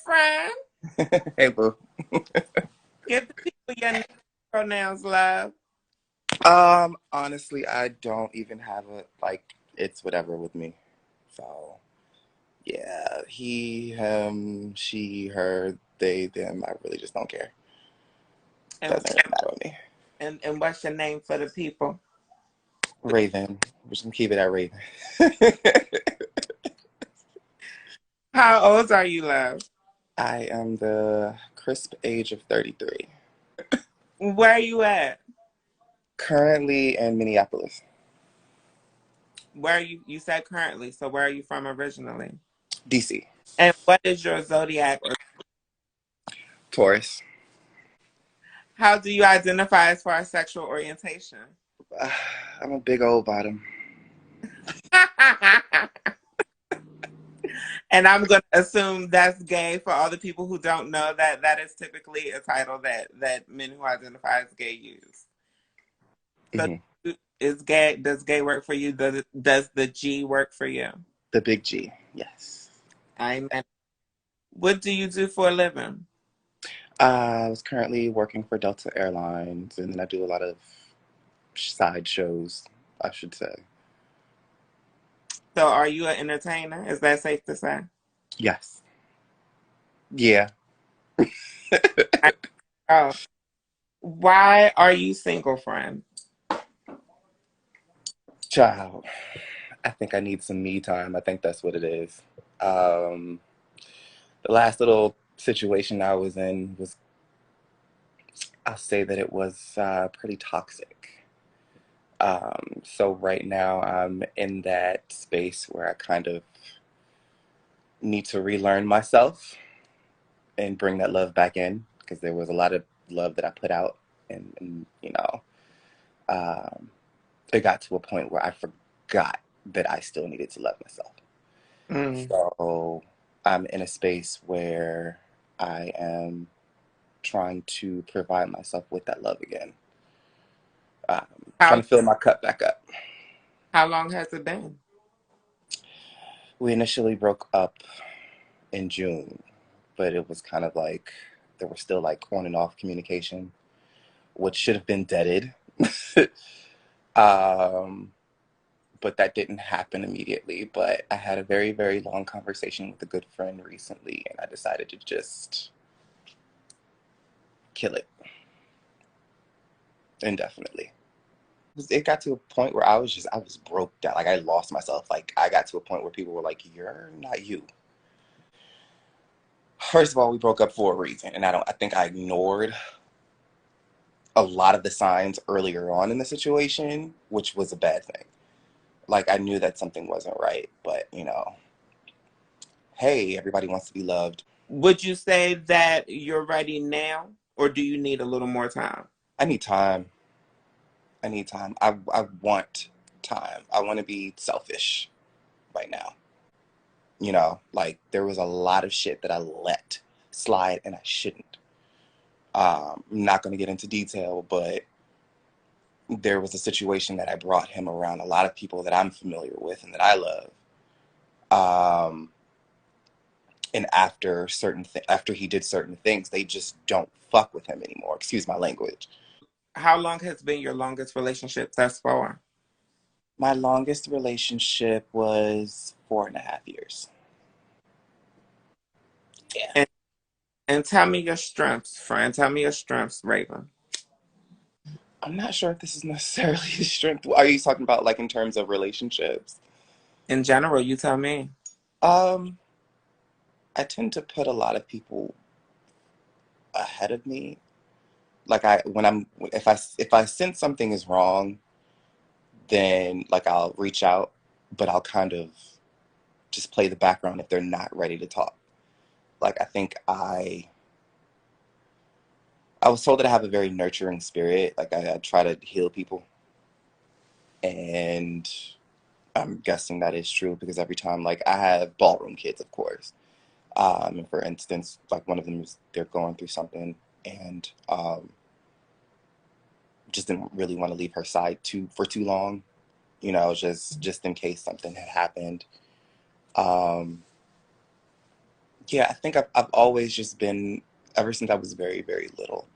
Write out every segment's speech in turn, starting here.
friend. Hey, boo. Give the people your name pronouns, love. Honestly, I don't even have a it's whatever with me. So, yeah, he, him, she, her, they, them. I really just don't care. And Doesn't really matter with me. and what's your name for the people? Raven. We're just gonna keep it at Raven. How old are you, love? I am the crisp age of 33. Where are you at? Currently in Minneapolis. Where are you? You said currently, so where are you from originally? DC. And what is your zodiac? Or Taurus. how do you identify as far as sexual orientation? Uh, I'm a big old bottom. And I'm going to assume that's gay for all the people who don't know that that is typically a title that men who identify as gay use. So Hmm. is gay, does gay work for you? Does the G work for you? The big G. Yes. Amen. What do you do for a living? I was currently working for Delta Airlines, and then I do a lot of side shows, I should say. So are you an entertainer? Is that safe to say? Yes. Yeah. Oh, why are you single, friend? Child, I think I need some me time. I think that's what it is. Um, the last little situation I was in was, I'll say that it was pretty toxic. So right now I'm in that space where I kind of need to relearn myself and bring that love back in because there was a lot of love that I put out, and um, it got to a point where I forgot that I still needed to love myself. Mm. So I'm in a space where I am trying to provide myself with that love again. Um, Trying How to fill my cup back up. how long has it been? We initially broke up in June, but it was kind of like there was still like on and off communication, which should have been deaded. um, but that didn't happen immediately. But I had a very, very long conversation with a good friend recently, and I decided to just kill it indefinitely. It got to a point where I was broke down. Like I lost myself. Like I got to a point where people were like, "You're not you." First of all, we broke up for a reason, and I think I ignored a lot of the signs earlier on in the situation, which was a bad thing. Like I knew that something wasn't right, but hey, everybody wants to be loved. Would you say that you're ready now, or do you need a little more time? I need time. I need time. I want time. I want to be selfish right now. Like there was a lot of shit that I let slide and I shouldn't. I'm not going to get into detail, but there was a situation that I brought him around a lot of people that I'm familiar with and that I love. Um, and after he did certain things, they just don't fuck with him anymore. Excuse my language. How long has been your longest relationship thus far? My longest relationship was 4.5 years. Yeah. And and tell me your strengths, friend. Tell me your strengths, Raven. I'm not sure if this is necessarily a strength. Are you talking about like in terms of relationships? In general, you tell me. Um, I tend to put a lot of people ahead of me. Like I when I'm if I sense something is wrong, then like I'll reach out, but I'll kind of just play the background if they're not ready to talk. Like I was told that I have a very nurturing spirit. Like I try to heal people, and I'm guessing that is true because every time, like I have ballroom kids, of course. And for instance, like one of them is they're going through something, and just didn't really want to leave her side too for too long. Just in case something had happened. Um, Yeah, I think I've always just been, ever since I was very, very little,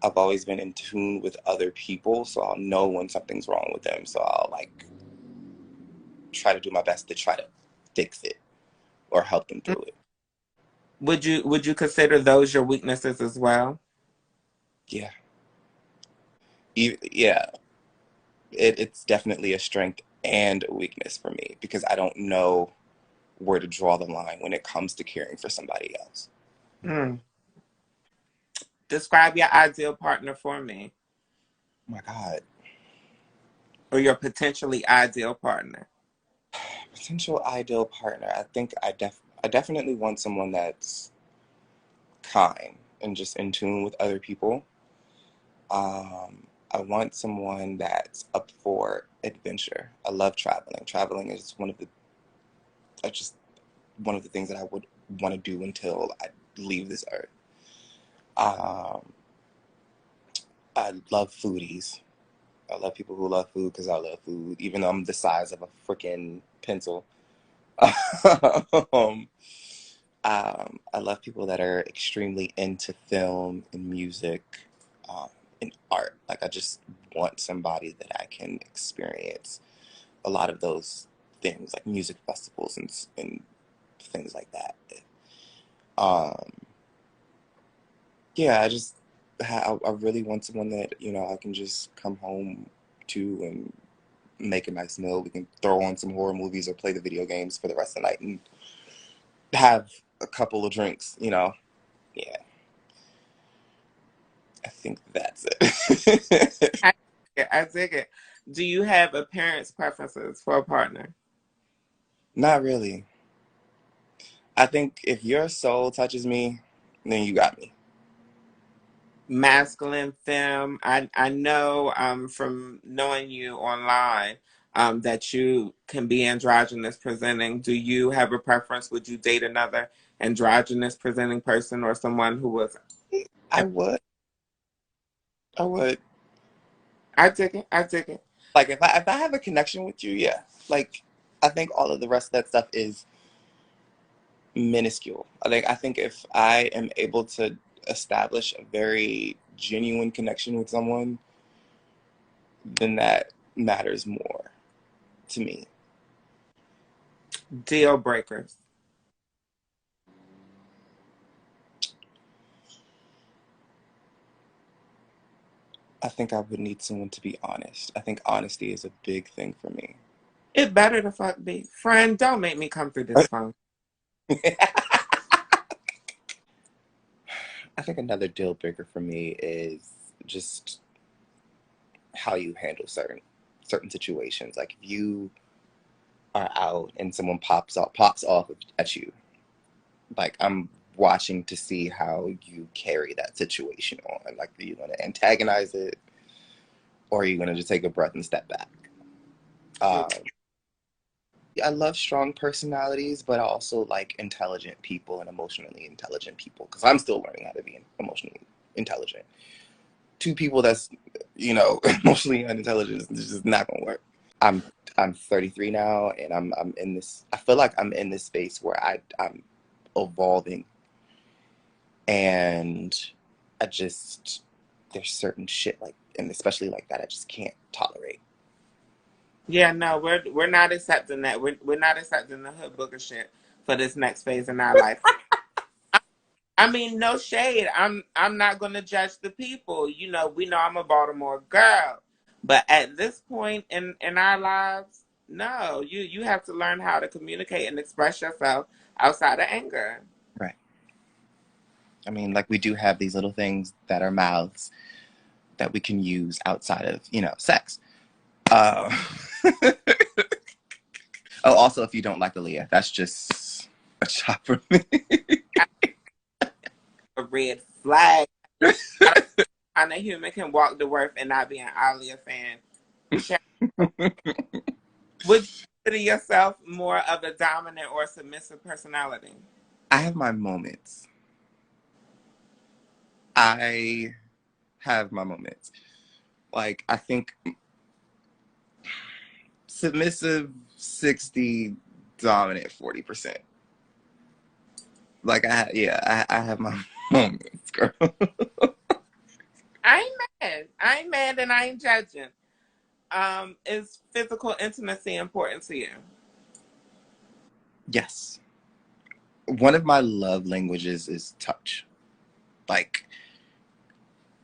I've always been in tune with other people, so I'll know when something's wrong with them. So I'll like try to do my best to try to fix it or help them through it. Would you consider those your weaknesses as well? Yeah, yeah, it's definitely a strength and a weakness for me because I don't know where to draw the line when it comes to caring for somebody else. Mm. Describe your ideal partner for me, Oh my God, or your potentially ideal partner. potential ideal partner. I think I definitely want someone that's kind and just in tune with other people. I want someone that's up for adventure. I love traveling. Traveling is just one of the things that I would want to do until I leave this earth. Um, I love foodies. I love people who love food because I love food, even though I'm the size of a freaking pencil. um, I love people that are extremely into film and music, um, and art. Like, I just want somebody that I can experience a lot of those things, like music festivals and things like that. Um, yeah, I really want someone that, I can just come home to and make a nice meal. We can throw on some horror movies or play the video games for the rest of the night and have a couple of drinks. Yeah, I think that's it. I dig it. Do you have a parent's preferences for a partner? Not really. I think if your soul touches me, then you got me. Masculine, femme. I know from knowing you online that you can be androgynous presenting. Do you have a preference? Would you date another androgynous presenting person or someone who was? I would. I would. I dig it. I dig it. Like if I have a connection with you, yeah. Like I think all of the rest of that stuff is minuscule. I think if I am able to establish a very genuine connection with someone, then that matters more to me. Deal breakers. I think I would need someone to be honest. I think honesty is a big thing for me. It better the fuck be. Friend, don't make me come through this phone. I think another deal breaker for me is just how you handle certain situations. Like if you are out and someone pops off at you, like I'm watching to see how you carry that situation on. Like, are you going to antagonize it, or are you going to just take a breath and step back? Um, I love strong personalities, but I also like intelligent people and emotionally intelligent people because I'm still learning how to be emotionally intelligent. Two people that's emotionally unintelligent is just not gonna work. I'm I'm 33 now, and I'm in this. I feel like I'm in this space where I'm evolving, and I just there's certain shit like, and especially like that, I just can't tolerate. Yeah, no, we're not accepting that. We're not accepting the hood booger shit for this next phase in our life. I mean, no shade. I'm not gonna judge the people. We know I'm a Baltimore girl. But at this point in our lives, no, you have to learn how to communicate and express yourself outside of anger. Right. I mean, like we do have these little things that are mouths that we can use outside of sex. Uh, oh, also, if you don't like Aaliyah, that's just a chop for me. A red flag. I don't find a human can walk the earth and not be an Alia fan. Check. Would you consider yourself more of a dominant or submissive personality? I have my moments. I have my moments. Like, I think submissive 60, dominant 40%. Like I have my moments, girl. I ain't mad. I ain't mad and I ain't judging. Is physical intimacy important to you? Yes. One of my love languages is touch. Like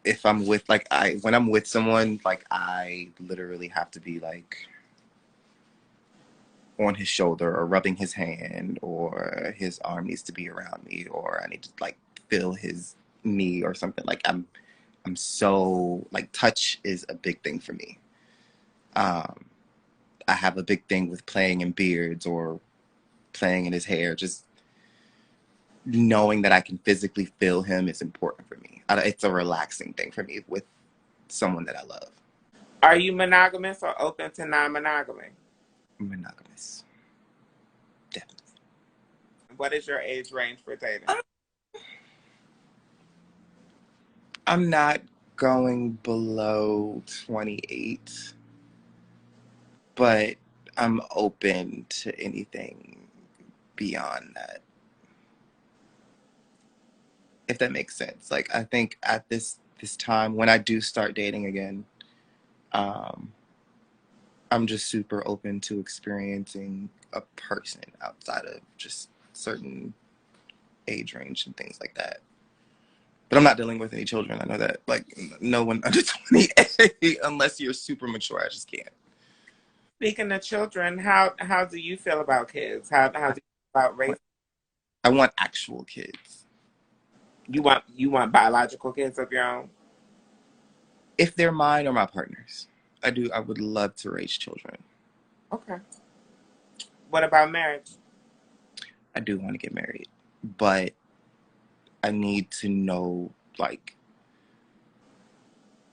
if I'm with like I when I'm with someone, like I literally have to be like on his shoulder or rubbing his hand or his arm needs to be around me or I need to like feel his knee or something. Like I'm so like touch is a big thing for me. Um I have a big thing with playing in beards or playing in his hair. Just knowing that I can physically feel him is important for me. It's a relaxing thing for me with someone that I love. Are you monogamous or open to non-monogamy? Monogamous, definitely. What is your age range for dating? I'm not going below 28, but I'm open to anything beyond that, if that makes sense. Like I think at this time when I do start dating again, um, I'm just super open to experiencing a person outside of just certain age range and things like that. But I'm not dealing with any children. I know that. Like, no one under 28, unless you're super mature. I just can't. Speaking of children, how do you feel about kids? How do you feel about race? I want actual kids. You want biological kids of your own? If they're mine or my partners, I do. I would love to raise children. Okay. What about marriage? I do want to get married, but I need to know, like,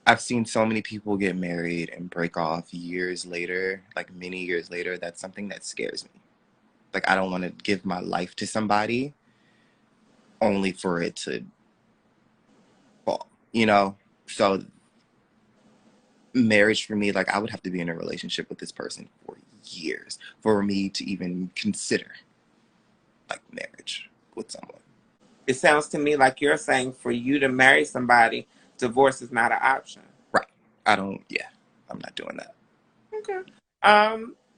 I've seen so many people get married and break off years later, like many years later. That's something that scares me. Like, I don't want to give my life to somebody only for it to fall, you know? So, marriage for me, like, I would have to be in a relationship with this person for years for me to even consider, like, marriage with someone. It sounds to me like you're saying for you to marry somebody, divorce is not an option. Right. I don't, yeah, I'm not doing that. Okay.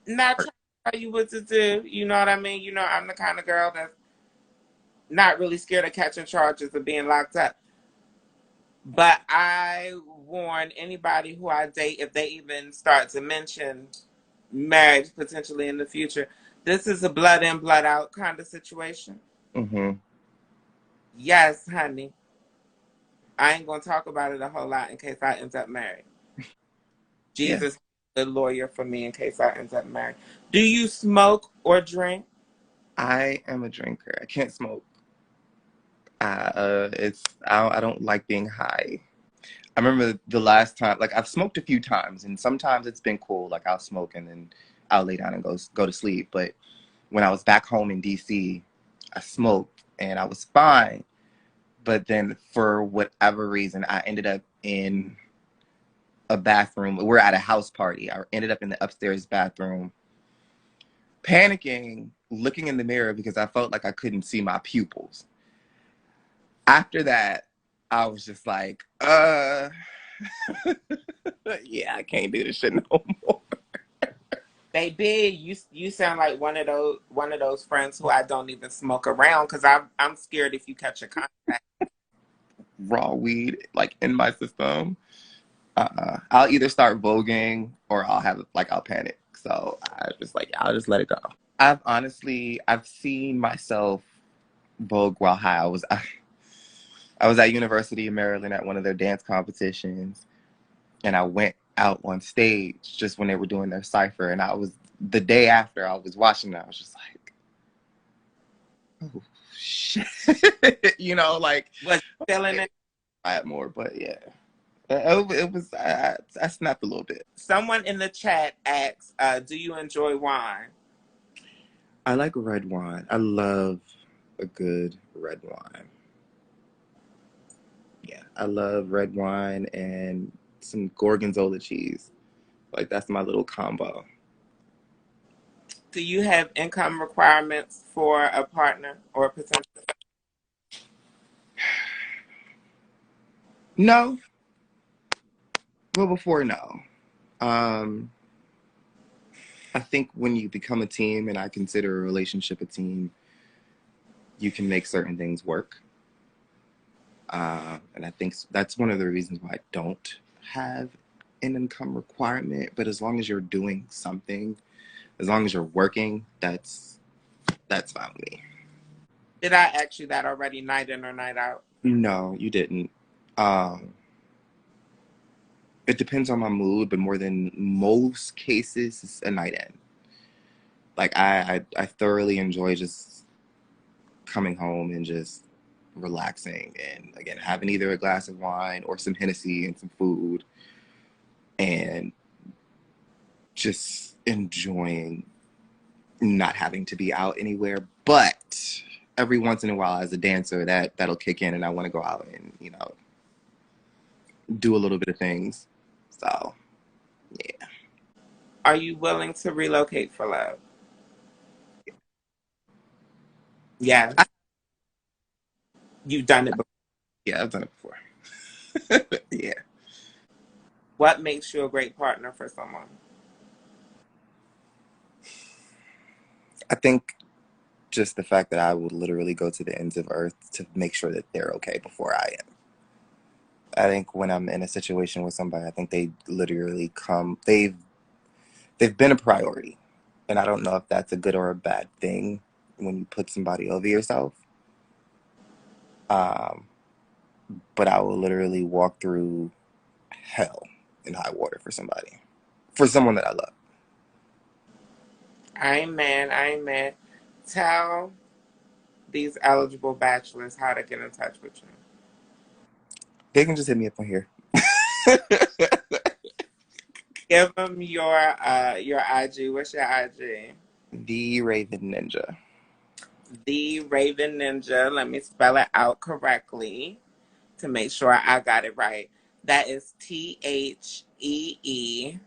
Not trying to tell you what to do. You know what I mean? You know, I'm the kind of girl that's not really scared of catching charges of being locked up. But I warn anybody who I date, if they even start to mention marriage potentially in the future, this is a blood in, blood out kind of situation. Mm-hmm. Yes, honey. I ain't gonna talk about it a whole lot in case I end up married. Yeah. Jesus, the lawyer for me in case I end up married. Do you smoke or drink? I am a drinker. I can't smoke. I don't like being high. I remember the last time, like I've smoked a few times, and sometimes it's been cool. Like I'll smoke and then I'll lay down and go to sleep. But when I was back home in DC, I smoked and I was fine. But then for whatever reason, I ended up in a bathroom. We're at a house party. I ended up in the upstairs bathroom, panicking, looking in the mirror because I felt like I couldn't see my pupils. After that, I was just like, yeah, I can't do this shit no more. Baby, you sound like one of those friends who I don't even smoke around because I'm scared if you catch a contact. Raw weed, like in my system. I'll either start voguing or I'll panic. So I just like, I'll just let it go. I've seen myself vogue while high. I was at University of Maryland at one of their dance competitions, and I went out on stage just when they were doing their cipher, and I was the day after I was watching it, I was just like, oh shit, like Was you feeling it? I had more, but yeah, it was I snapped a little bit. Someone in the chat asks, "Do you enjoy wine?" I like red wine. I love a good red wine. Yeah, I love red wine and some gorgonzola cheese. Like that's my little combo. Do you have income requirements for a partner or a potential? No, well, before no. Um, I think when you become a team, and I consider a relationship a team, you can make certain things work. And I think that's one of the reasons why I don't have an income requirement. But as long as you're doing something, as long as you're working, that's fine with me. Did I ask you that already, night in or night out? No, you didn't. Um, it depends on my mood, but more than most cases, it's a night in. Like I thoroughly enjoy just coming home and just relaxing and again having either a glass of wine or some Hennessy and some food and just enjoying not having to be out anywhere. But every once in a while, as a dancer, that'll kick in, and I want to go out and do a little bit of things. So yeah, Are you willing to relocate for love? I, Yes. You've done it before. yeah, I've done it before. Yeah, What makes you a great partner for someone? I think just the fact that I would literally go to the ends of earth to make sure that they're okay before I am. I think when I'm in a situation with somebody, I think they literally come. They've been a priority, and I don't know if that's a good or a bad thing when you put somebody over yourself. Um, but I will literally walk through hell in high water for somebody, for someone that I love. Amen. Amen. Tell these eligible bachelors how to get in touch with you. They can just hit me up on here. Give them your IG. What's your IG? The Raven Ninja. The Raven Ninja. Let me spell it out correctly to make sure I got it right. That is TheeRavenNinja.